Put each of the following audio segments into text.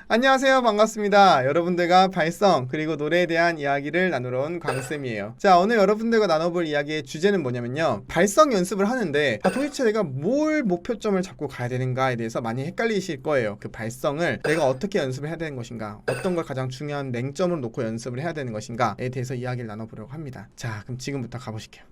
안녕하세요. 반갑습니다. 여러분들과 발성 그리고 노래에 대한 이야기를 나누러 온 광쌤이에요. 자, 오늘 여러분들과 나눠볼 이야기의 주제는 뭐냐면요, 발성 연습을 하는데 도대체 내가 뭘 목표점을 잡고 가야 되는가에 대해서 많이 헷갈리실 거예요. 그 발성을 내가 어떻게 연습을 해야 되는 것인가, 어떤 걸 가장 중요한 맹점으로 놓고 연습을 해야 되는 것인가에 대해서 이야기를 나눠보려고 합니다. 자, 그럼 지금부터 가보실게요.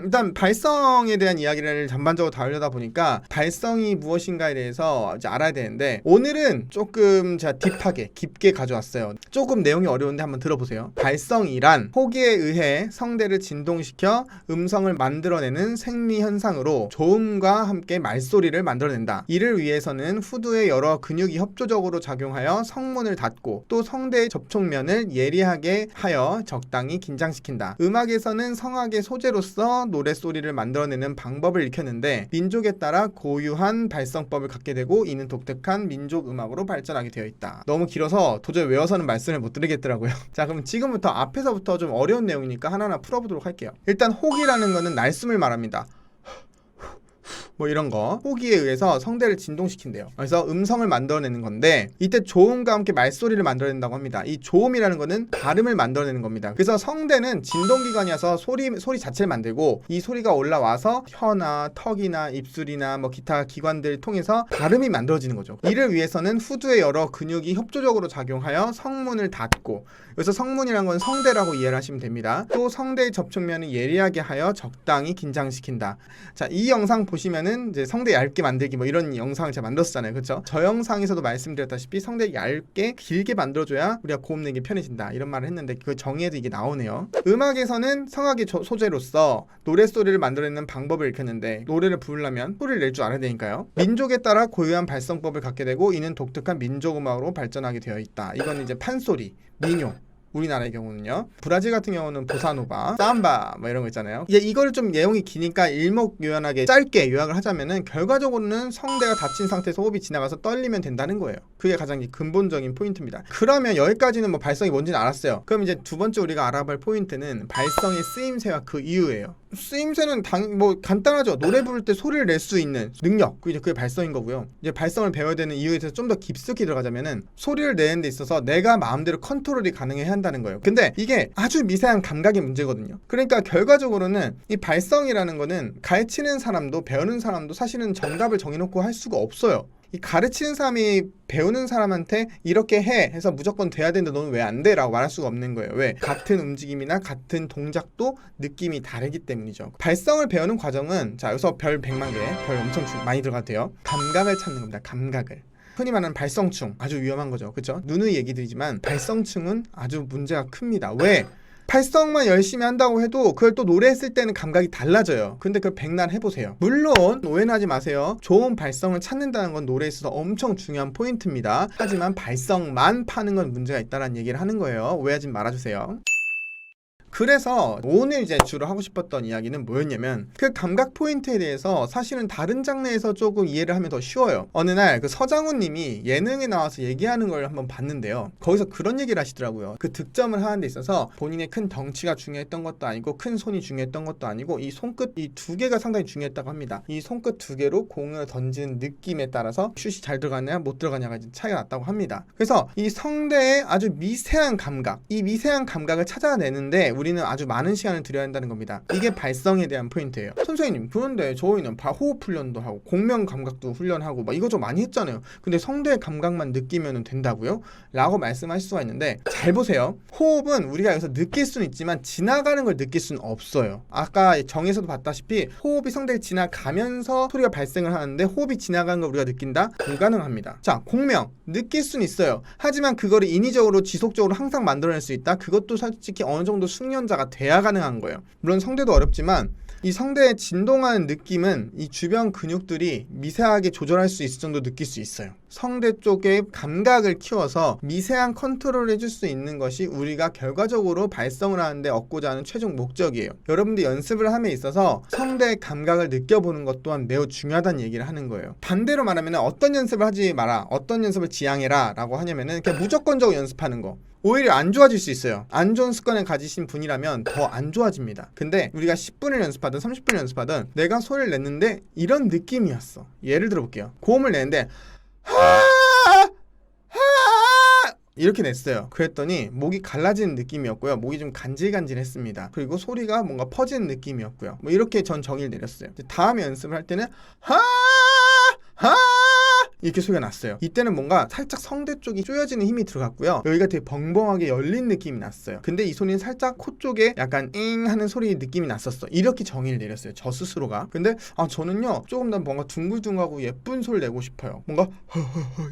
일단 발성에 대한 이야기를 전반적으로 다루려다 보니까 발성이 무엇인가에 대해서 이제 알아야 되는데, 오늘은 조금 제가 딥하게 깊게 가져왔어요. 조금 내용이 어려운데 한번 들어보세요. 발성이란 호기에 의해 성대를 진동시켜 음성을 만들어내는 생리현상으로 조음과 함께 말소리를 만들어낸다. 이를 위해서는 후두의 여러 근육이 협조적으로 작용하여 성문을 닫고 또 성대의 접촉면을 예리하게 하여 적당히 긴장시킨다. 음악에서는 성악의 소재로서 노랫소리를 만들어내는 방법을 익혔는데, 민족에 따라 고유한 발성법을 갖게 되고 이는 독특한 민족 음악으로 발전하게 되어 있다. 너무 길어서 도저히 외워서는 말씀을 못 드리겠더라고요. 자, 그럼 지금부터 앞에서부터 좀 어려운 내용이니까 하나하나 풀어보도록 할게요. 일단 호기라는 거는 날숨을 말합니다. 뭐 이런 거, 호기에 의해서 성대를 진동시킨대요. 그래서 음성을 만들어내는 건데, 이때 조음과 함께 말소리를 만들어낸다고 합니다. 이 조음이라는 거는 발음을 만들어내는 겁니다. 그래서 성대는 진동기관이어서 소리 자체를 만들고, 이 소리가 올라와서 혀나 턱이나 입술이나 뭐 기타 기관들을 통해서 발음이 만들어지는 거죠. 이를 위해서는 후두의 여러 근육이 협조적으로 작용하여 성문을 닫고, 그래서 성문이라는 건 성대라고 이해를 하시면 됩니다. 또 성대의 접촉면을 예리하게 하여 적당히 긴장시킨다. 자, 이 영상 보시면은 이제 성대 얇게 만들기 뭐 이런 영상을 제가 만들었잖아요. 그렇죠? 저 영상에서도 말씀드렸다시피 성대 얇게 길게 만들어줘야 우리가 고음 내기 편해진다, 이런 말을 했는데 그 정의에도 이게 나오네요. 음악에서는 성악의 소재로서 노랫소리를 만들어내는 방법을 익혔는데, 노래를 부르려면 소리를 낼 줄 알아야 되니까요. 민족에 따라 고유한 발성법을 갖게 되고 이는 독특한 민족음악으로 발전하게 되어 있다. 이건 이제 판소리, 민요, 우리나라의 경우는요. 브라질 같은 경우는 보사노바, 삼바 뭐 이런 거 있잖아요. 이거를 좀 내용이 기니까 일목요연하게 짧게 요약을 하자면은, 결과적으로는 성대가 닫힌 상태에서 호흡이 지나가서 떨리면 된다는 거예요. 그게 가장 근본적인 포인트입니다. 그러면 여기까지는 뭐 발성이 뭔지는 알았어요. 그럼 이제 두 번째 우리가 알아볼 포인트는 발성의 쓰임새와 그 이유예요. 쓰임새는 뭐 간단하죠. 노래 부를 때 소리를 낼 수 있는 능력, 그게 발성인 거고요. 이제 발성을 배워야 되는 이유에 대해서 좀 더 깊숙이 들어가자면은, 소리를 내는 데 있어서 내가 마음대로 컨트롤이 가능해야 한다는 거예요. 근데 이게 아주 미세한 감각의 문제거든요. 그러니까 결과적으로는 이 발성이라는 거는 가르치는 사람도 배우는 사람도 사실은 정답을 정해놓고 할 수가 없어요. 이 가르치는 사람이 배우는 사람한테 이렇게 해 해서 무조건 돼야 되는데 너는 왜 안 돼? 라고 말할 수가 없는 거예요. 왜? 같은 움직임이나 같은 동작도 느낌이 다르기 때문이죠. 발성을 배우는 과정은, 자, 여기서 별 100만 개, 별 엄청 많이 들어가도 돼요. 감각을 찾는 겁니다. 감각을. 흔히 말하는 발성충, 아주 위험한 거죠. 그렇죠? 누누이 얘기 드리지만 발성충은 아주 문제가 큽니다. 왜? 발성만 열심히 한다고 해도 그걸 또 노래했을 때는 감각이 달라져요. 근데 그걸 백날 해보세요. 물론 오해는 하지 마세요. 좋은 발성을 찾는다는 건 노래에 있어서 엄청 중요한 포인트입니다. 하지만 발성만 파는 건 문제가 있다는 얘기를 하는 거예요. 오해하지 말아주세요. 그래서 오늘 이제 주로 하고 싶었던 이야기는 뭐였냐면, 그 감각 포인트에 대해서 사실은 다른 장르에서 조금 이해를 하면 더 쉬워요. 어느 날 그 서장훈 님이 예능에 나와서 얘기하는 걸 한번 봤는데요. 거기서 그런 얘기를 하시더라고요. 그 득점을 하는 데 있어서 본인의 큰 덩치가 중요했던 것도 아니고 큰 손이 중요했던 것도 아니고 이 손끝 이 두 개가 상당히 중요했다고 합니다. 이 손끝 두 개로 공을 던지는 느낌에 따라서 슛이 잘 들어가냐 못 들어가냐가 차이가 났다고 합니다. 그래서 이 성대의 아주 미세한 감각, 이 미세한 감각을 찾아내는데 우리는 아주 많은 시간을 들여야 한다는 겁니다. 이게 발성에 대한 포인트예요. 선생님, 그런데 저희는 호흡 훈련도 하고 공명 감각도 훈련하고 막 이거 좀 많이 했잖아요. 근데 성대의 감각만 느끼면 된다고요? 라고 말씀하실 수가 있는데, 잘 보세요. 호흡은 우리가 여기서 느낄 수는 있지만 지나가는 걸 느낄 수는 없어요. 아까 정에서도 봤다시피 호흡이 성대를 지나가면서 소리가 발생을 하는데, 호흡이 지나가는 걸 우리가 느낀다? 불가능합니다. 자, 공명 느낄 수는 있어요. 하지만 그거를 인위적으로 지속적으로 항상 만들어낼 수 있다? 그것도 솔직히 어느 정도 숙련자가 돼야 가능한 거예요. 물론 성대도 어렵지만 이 성대에 진동하는 느낌은 이 주변 근육들이 미세하게 조절할 수 있을 정도 느낄 수 있어요. 성대 쪽의 감각을 키워서 미세한 컨트롤을 해줄 수 있는 것이 우리가 결과적으로 발성을 하는데 얻고자 하는 최종 목적이에요. 여러분들 연습을 함에 있어서 성대의 감각을 느껴보는 것 또한 매우 중요하다는 얘기를 하는 거예요. 반대로 말하면 어떤 연습을 하지 마라, 어떤 연습을 지향해라 라고 하냐면은 그냥 무조건적으로 연습하는 거, 오히려 안 좋아질 수 있어요. 안 좋은 습관을 가지신 분이라면 더 안 좋아집니다. 근데 우리가 10분을 연습하든 30분을 연습하든 내가 소리를 냈는데 이런 느낌이었어. 예를 들어 볼게요. 고음을 내는데 이렇게 냈어요. 그랬더니 목이 갈라지는 느낌이었고요. 목이 좀 간질간질했습니다. 그리고 소리가 뭔가 퍼지는 느낌이었고요. 뭐 이렇게 전 정의를 내렸어요. 다음에 연습을 할 때는 하 이렇게 소리가 났어요. 이때는 뭔가 살짝 성대 쪽이 조여지는 힘이 들어갔고요. 여기가 되게 벙벙하게 열린 느낌이 났어요. 근데 이 소리는 살짝 코 쪽에 약간 잉 하는 소리 느낌이 났었어. 이렇게 정의를 내렸어요. 저 스스로가. 근데 저는요 조금 더 뭔가 둥글둥글하고 예쁜 소리를 내고 싶어요. 뭔가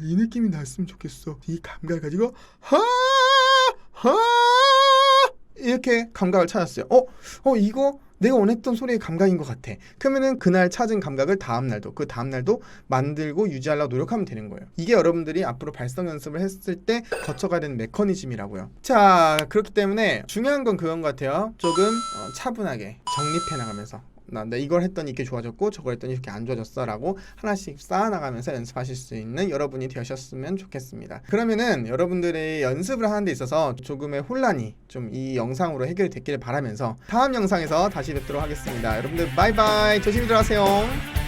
이 느낌이 났으면 좋겠어. 이 감각을 가지고 이렇게 감각을 찾았어요. 이거 내가 원했던 소리의 감각인 것 같아. 그러면은 그날 찾은 감각을 다음날도 그 다음날도 만들고 유지하려고 노력하면 되는 거예요. 이게 여러분들이 앞으로 발성 연습을 했을 때 거쳐가야 되는 메커니즘이라고요. 자, 그렇기 때문에 중요한 건 그건 것 같아요. 조금 차분하게 정립해 나가면서 나 이걸 했더니 이렇게 좋아졌고 저걸 했더니 이렇게 안 좋아졌어 라고 하나씩 쌓아나가면서 연습하실 수 있는 여러분이 되셨으면 좋겠습니다. 그러면은 여러분들이 연습을 하는 데 있어서 조금의 혼란이 좀 이 영상으로 해결이 됐기를 바라면서 다음 영상에서 다시 뵙도록 하겠습니다. 여러분들 바이바이. 조심히 들어가세요.